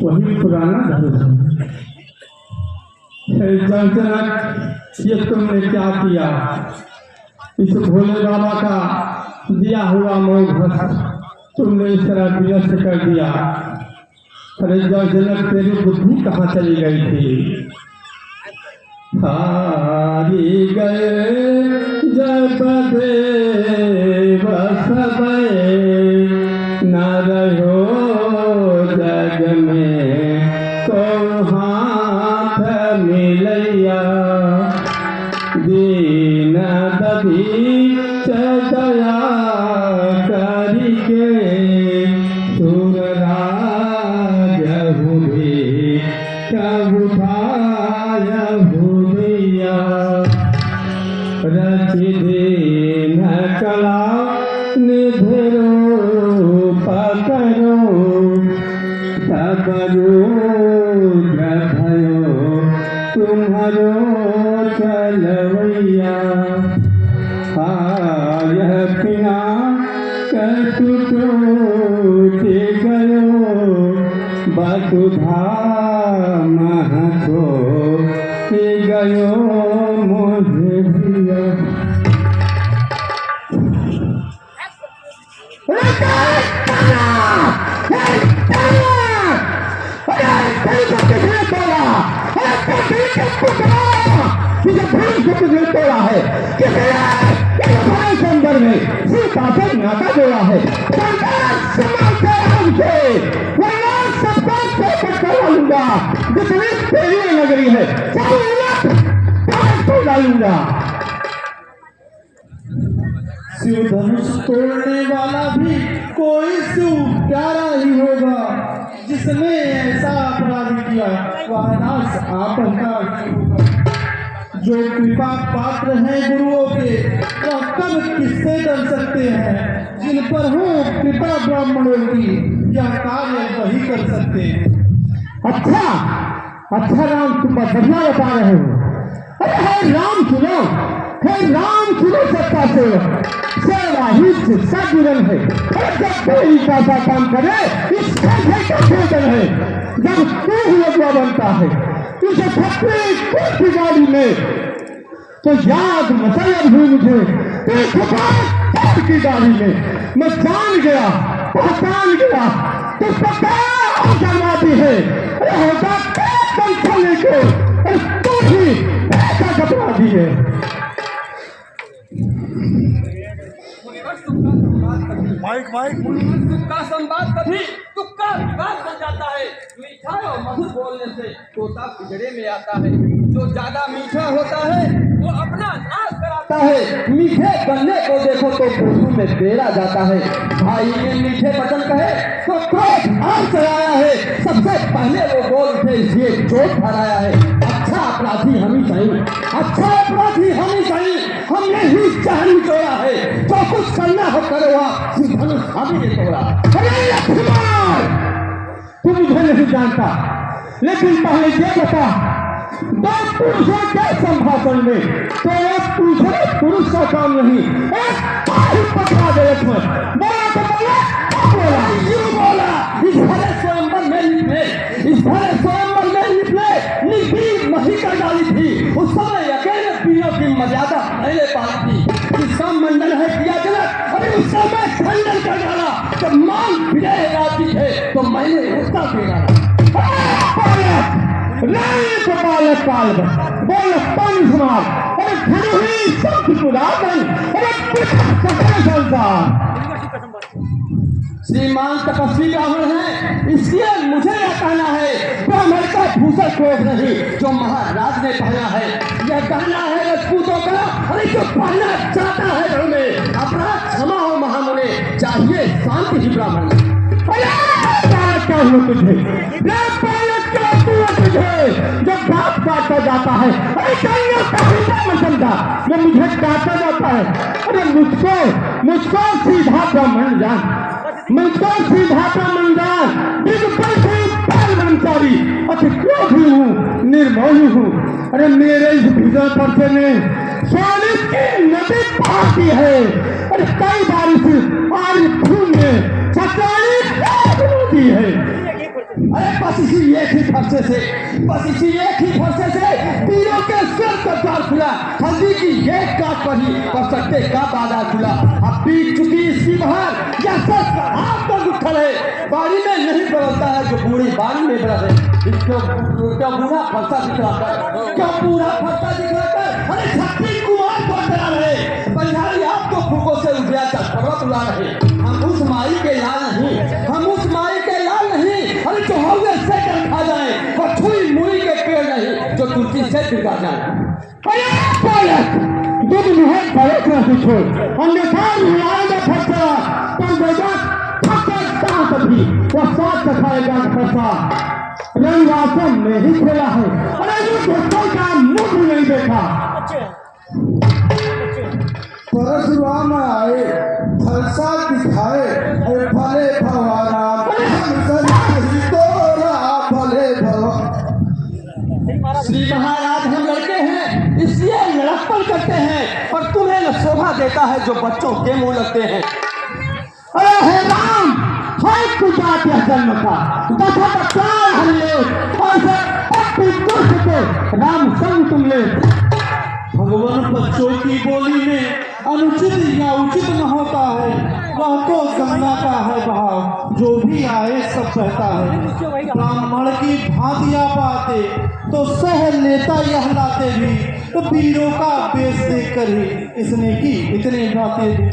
वही पुराना धर्म है। जनक, ये तुमने क्या किया? इस भोले बाबा का दिया हुआ मोह तुमने इस तरह विनष्ट कर दिया। अरे जनक, तेरी बुद्धि कहाँ चली गई थी? हारी गए जब देव सबे, न रहो जग में को हाथ मिलैया। दीन दधी दया करके सुर राज हुए कबू भूलिया। रच दीन कला निधरो पकड़ो, सबरो भयो तुम्हारो चलवैया। यह पिना कटु टूट गयो, वसुधा महतो गयो मुझे दिया। तोड़ा है अंदर में सीता से नाता जोड़ा है। जितनी तेरी नगरी है डालूंगा। शिव धनुष तोड़ने वाला भी कोई शिव प्यारा ही होगा। जिसने ऐसा अपराध किया वह नाश आपका। जो कृपा पात्र हैं गुरुओं के, वह कब किससे डर सकते हैं? जिन पर हो कृपा ब्राह्मणों की, यह कार्य वही कर सकते हैं। अच्छा राम, तुम बढ़िया बता रहे हो। अरे राम सुनो, सत्ता से सेवा ही शिक्षा जीवन है। जब कोई ऐसा काम करे इसका खेतन है। जब तू हुआ बनता है उसे छत्री गाड़ी में, तो याद मचल भी मुझे की गाड़ी में। मैं जान गया, पहचान गया तो पता करवाती है। लेके तू ही ऐसा कपड़ा दिए। का संवाद कभी तुक्का विवाद बन जाता है। मीठा और मधुर बोलने से तोता पिंजरे में आता है। जो ज्यादा मीठा होता है वो अपना नाश कराता है। मीठे गन्ने को देखो तो गोलू में बेरा जाता है। भाई ने मीठे वचन कहे तो क्रोध आग चलाया है। सबसे पहले वो बोल उठे इसलिए चोट भराया है। अच्छा अपराधी हम ही सही, हमने ही जान जोड़ा है। जो कुछ करना हो करो, हम ही तोड़ा। तू मुझे नहीं जानता, लेकिन पहले ये बता, दो पुरुषों के संभाषण में तो एक पुरुष का काम नहीं, एक पकड़ा दे। बोला तो बोला इस भरे स्वयंवर में निकले निकी मही कर डाली थी। उस समय अकेले पीरों की मर्यादा मैंने पाई थी। इसका मंडल है किया जनक, अभी उस समय खंडन कर डाला। जब मान फिरे राजी थे तो मैंने उसका बिगाड़ा। काल बोल पानी समार, अरे खड़ी हुई सब पुरातन, अरे संसार। श्रीमान तपस्वी ब्राह्मण है, इसलिए मुझे यह कहना है, ब्राह्मण का भूषण कोष नहीं जो महाराज ने पहना है। यह कहना है राजपूतों का, अरे जो पहना चाहता है घर में अपराध क्षमा हो महामुने, चाहिए शांति ही ब्राह्मण। जब बात काटा जाता है, अरे समझा जो मुझे काटा जाता है। अरे मुझको सीधा ब्राह्मण जान, ब्रह्मचारी, अति क्रोधी हूँ, निर्मोही हूँ। अरे मेरे इस भीतर परसे ने सोने की नदी बहाती है। अरे कई बारिश आज खून में सच्चाई होती है। अरे बस इसी एक ही फरसे से, बस इसी एक ही फरसे से तीनों के सिर का द्वार खुला। हल्दी की एक काट पर ही कर सकते का बाजार खुला। अब बीत चुकी इसकी बहार, या सच का हाथ पर उठल है। बाड़ी में नहीं बदलता है जो बूढ़ी बाड़ी में बदल है। क्या बूढ़ा फरसा दिखलाकर, क्या बूढ़ा फरसा दिखलाकर अरे छत्तीस कुमार को डरा रहे। बलिहारी आपको फूकों से उठा कर खबर उड़ा रहे। हम उस माई के लाल नहीं, हम उस माई के लाल नहीं, अरे जो हवे से कर खा जाए, और छुई मुई के पेड़ नहीं जो तुलसी से बिगा जाए। अरे पालक दूध मुहर पालक न छोड़, अन्यथा लाएगा फरसा तो देगा फकर दांत भी वो साथ खाएगा फरसा। रंगवासन में ही खेला है, अरे वो दोस्तों का मुंह नहीं देखा। परशुराम आए फलसा दिखाए भले भवाना भले भवा। श्री महाराज हम लड़के हैं इसलिए लड़कपन करते हैं, पर तुम्हें न शोभा देता है जो बच्चों के मुंह लगते हैं। अरे हे राम है तुझा क्या जन्म का दफा प्राण हर ले और से राम संग तुम ले। भगवान बच्चों की बोली में अनुचित या उचित न होता है, वह तो गंगा का है बहाव, जो भी आए सब बहता है। ब्राह्मण की भांतिया पाते तो सह लेता यह लाते भी, तो वीरों का बेस देख कर ही इसने की इतने बातें भी।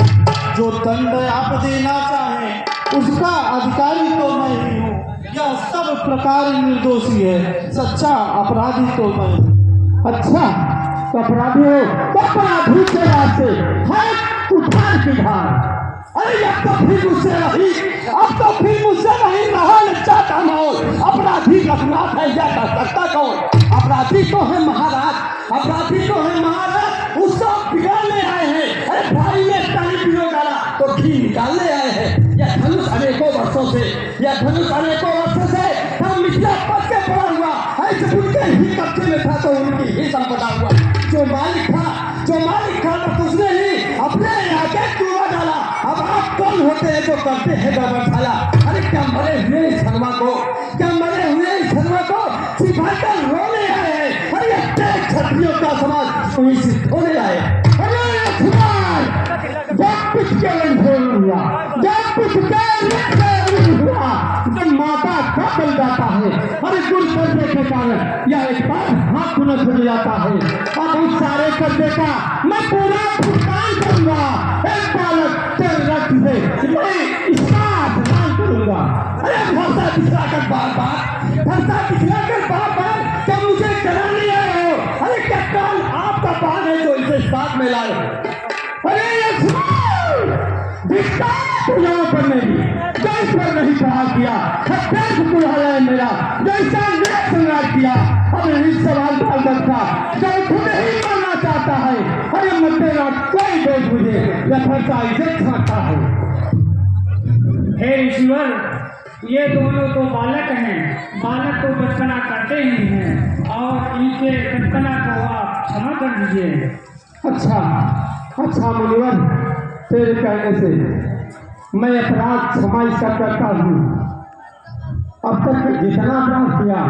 जो दंड आप देना चाहें उसका अधिकारी तो मैं ही हूँ, यह सब प्रकार निर्दोषी है, सच्चा अपराधी तो मैं हूँ। अच्छा अपराधी हो तो अपराधी के रास्ते है उठार की धार। अरे अब तो फिर मुझसे नहीं, अब तो फिर मुझसे नहीं रहा चाहता माहौल। अपराधी रघुनाथ है या कर सकता कौन? अपराधी तो है महाराज, अपराधी तो है महाराज, उसको बिगाड़ने आए हैं। अरे भाई ने पानी पियो डाला तो घी निकालने आए हैं। यह धनुष अनेकों वर्षों से, यह धनुष अनेकों वर्षों से हम मिथिला पद के पड़ा हुआ ऐसे उनके ही कब्जे में था तो उनकी ही संपदा हुआ। जो मालिक था तो उसने ही अपने आगे चूड़ा डाला। अब आप कौन होते हैं जो करते हैं गवर्नशाला? अरे क्या मरे हुए इस हनुमा को, क्या मरे हुए इस हनुमा को सिपाही रोने आए हैं। अरे क्षत्रियों का समाज सुनिश्चित होने आए। अरे जब कुछ के हुआ, जब कुछ हुआ तो माता का बल जाता है। अरे गुण करने के कारण यह एक बार हाथ खुनस हो जाता है। अब उस सारे कर्जे का मैं पूरा भुगतान करूंगा। एक बालक तेरे रक्त से मैं इसका अपमान करूंगा। अरे फरसा दिखलाकर बार बार क्या मुझे कराने आए हो? अरे क्या काल आपका बाल है जो इसे साथ में लाए? अरे यहाँ पर नहीं देश पर नहीं खड़ा किया, देश बुढ़ाया है मेरा जैसा ने संग्राम किया। अब यही सवाल डाल रखा जो खुद ही मरना चाहता है। अरे मत देना कोई दोष मुझे, यह फरसा इसे खाता है। हे ईश्वर, ये दोनों तो बालक हैं, बालक तो बचपना करते ही हैं और इनके बचपना को आप क्षमा कर दीजिए। अच्छा मुनिवर, तेरे कहने से मैं अपराध क्षमा इसका करता हूँ। अब तक जितना अपराध किया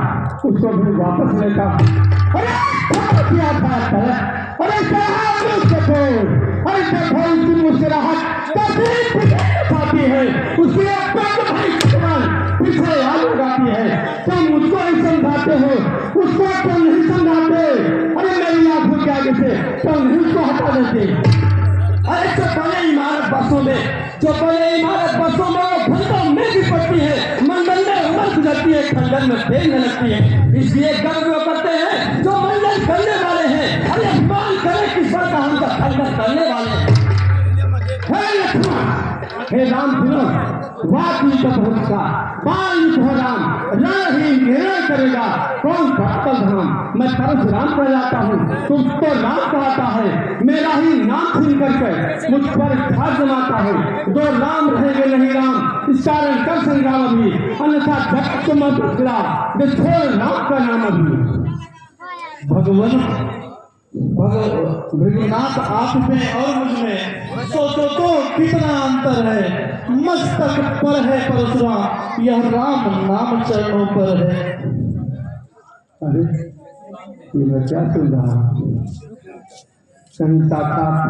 उसको भी वापस लेता। अरे क्या बात है? अरे देखो इसकी मुस्कुराहट खाती है, उसकी पीछे आग लगाती है। तुम मुझको ही समझाते हो, उसको तुम नहीं समझाते। अरे मेरी आंखों के आगे से तुम नहीं उसको हटा देते। अरे जो बड़े इमारत बसों में वो खंडन में भी पड़ती है, मंडल में उमर गुजरती है, खंडन में फेंक लगती है। इसलिए गर्व वो करते हैं जो मंडल करने वाले हैं। अरे मान करे किस्मत का हम खंडन करने वाले हैं। हे राम सुनो, वाकी का राम ही निर्णय करेगा कौन भक्तल धाम। मैं परशुराम कहलाता हूँ, तुमको राम कहता है। मेरा ही नाम सुन करके मुझ पर घात जमाता है। दो राम रहेंगे नहीं राम, इस कारण कर संग्राम अभी, अन्यथा जगत मत बदला छोड़ राम का नाम अभी। भगवान भृगुनाथ आप में और मुझ में सोचो तो कितना अंतर है। मस्तक पर है परशुराम, यह राम नाम चरणों पर है। अरे ये मैं क्या सुन रहा हूँ? कहीं साक्षात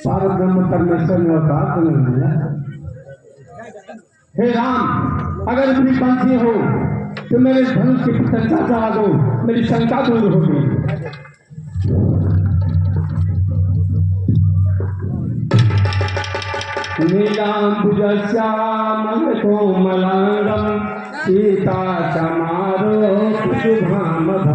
पारब्रह्म परमेश्वर ने अवतार तो नहीं लिया। हे राम, अगर मेरी पंथी हो तो मेरे धनुष की प्रशंसा चढ़ा दो, मेरी शंका दूर होगी। नीलांबुजश्यामल कोमलांगं सीता समारोह शुभाम